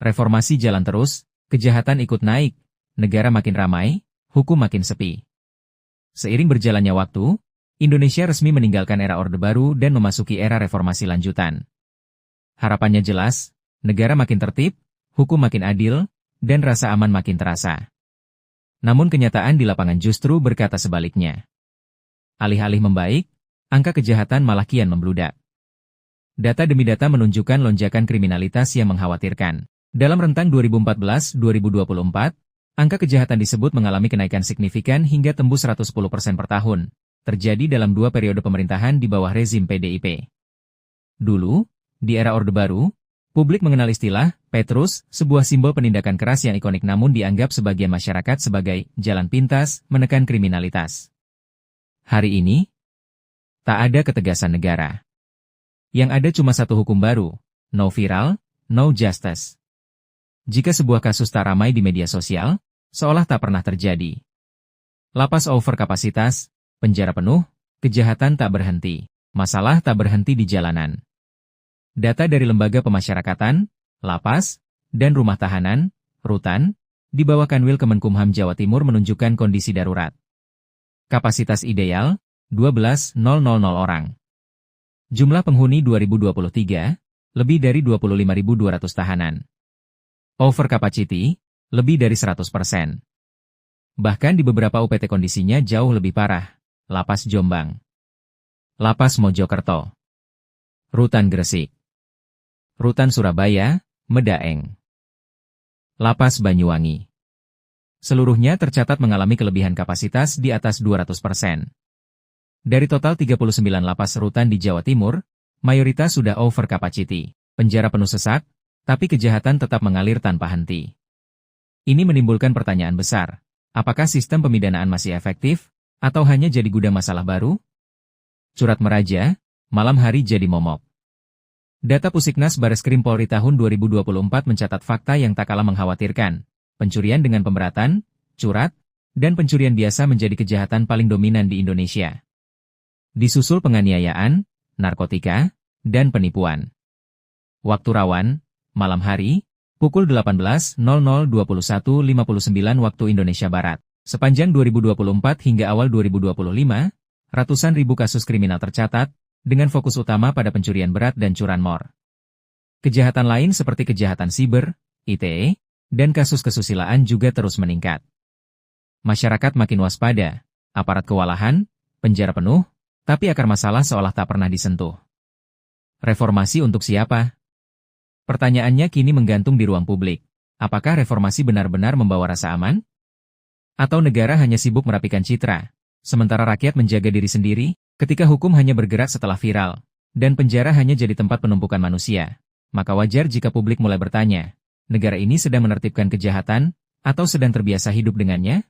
Reformasi jalan terus, kejahatan ikut naik, negara makin ramai, hukum makin sepi. Seiring berjalannya waktu, Indonesia resmi meninggalkan era Orde Baru dan memasuki era reformasi lanjutan. Harapannya jelas, negara makin tertib, hukum makin adil, dan rasa aman makin terasa. Namun kenyataan di lapangan justru berkata sebaliknya. Alih-alih membaik, angka kejahatan malah kian membludak. Data demi data menunjukkan lonjakan kriminalitas yang mengkhawatirkan. Dalam rentang 2014-2024, angka kejahatan disebut mengalami kenaikan signifikan hingga tembus 110% per tahun, terjadi dalam 2 periode pemerintahan di bawah rezim PDIP. Dulu, di era Orde Baru, publik mengenal istilah Petrus, sebuah simbol penindakan keras yang ikonik namun dianggap sebagian masyarakat sebagai jalan pintas menekan kriminalitas. Hari ini, tak ada ketegasan negara. Yang ada cuma satu hukum baru, no viral, no justice. Jika sebuah kasus tak ramai di media sosial, seolah tak pernah terjadi. Lapas over kapasitas, penjara penuh, kejahatan tak berhenti, masalah tak berhenti di jalanan. Data dari lembaga pemasyarakatan, lapas, dan rumah tahanan, rutan, di bawah Kanwil Kemenkumham Jawa Timur menunjukkan kondisi darurat. Kapasitas ideal, 12.000 orang. Jumlah penghuni 2023, lebih dari 25.200 tahanan. Over capacity, lebih dari 100%. Bahkan di beberapa UPT kondisinya jauh lebih parah. Lapas Jombang, Lapas Mojokerto, Rutan Gresik, Rutan Surabaya, Medaeng, Lapas Banyuwangi. Seluruhnya tercatat mengalami kelebihan kapasitas di atas 200%. Dari total 39 lapas rutan di Jawa Timur, mayoritas sudah over capacity. Penjara penuh sesak, tapi kejahatan tetap mengalir tanpa henti. Ini menimbulkan pertanyaan besar. Apakah sistem pemidanaan masih efektif, atau hanya jadi gudang masalah baru? Curat meraja, malam hari jadi momok. Data Pusiknas Bareskrim Polri tahun 2024 mencatat fakta yang tak kalah mengkhawatirkan. Pencurian dengan pemberatan, curat, dan pencurian biasa menjadi kejahatan paling dominan di Indonesia. Disusul penganiayaan, narkotika, dan penipuan. Waktu rawan, malam hari, pukul 18.00 21.59 waktu Indonesia Barat. Sepanjang 2024 hingga awal 2025, ratusan ribu kasus kriminal tercatat, dengan fokus utama pada pencurian berat dan curanmor. Kejahatan lain seperti kejahatan siber, ITE, dan kasus kesusilaan juga terus meningkat. Masyarakat makin waspada, aparat kewalahan, penjara penuh, tapi akar masalah seolah tak pernah disentuh. Reformasi untuk siapa? Pertanyaannya kini menggantung di ruang publik. Apakah reformasi benar-benar membawa rasa aman? Atau negara hanya sibuk merapikan citra, sementara rakyat menjaga diri sendiri, ketika hukum hanya bergerak setelah viral, dan penjara hanya jadi tempat penumpukan manusia? Maka wajar jika publik mulai bertanya, negara ini sedang menertibkan kejahatan, atau sedang terbiasa hidup dengannya?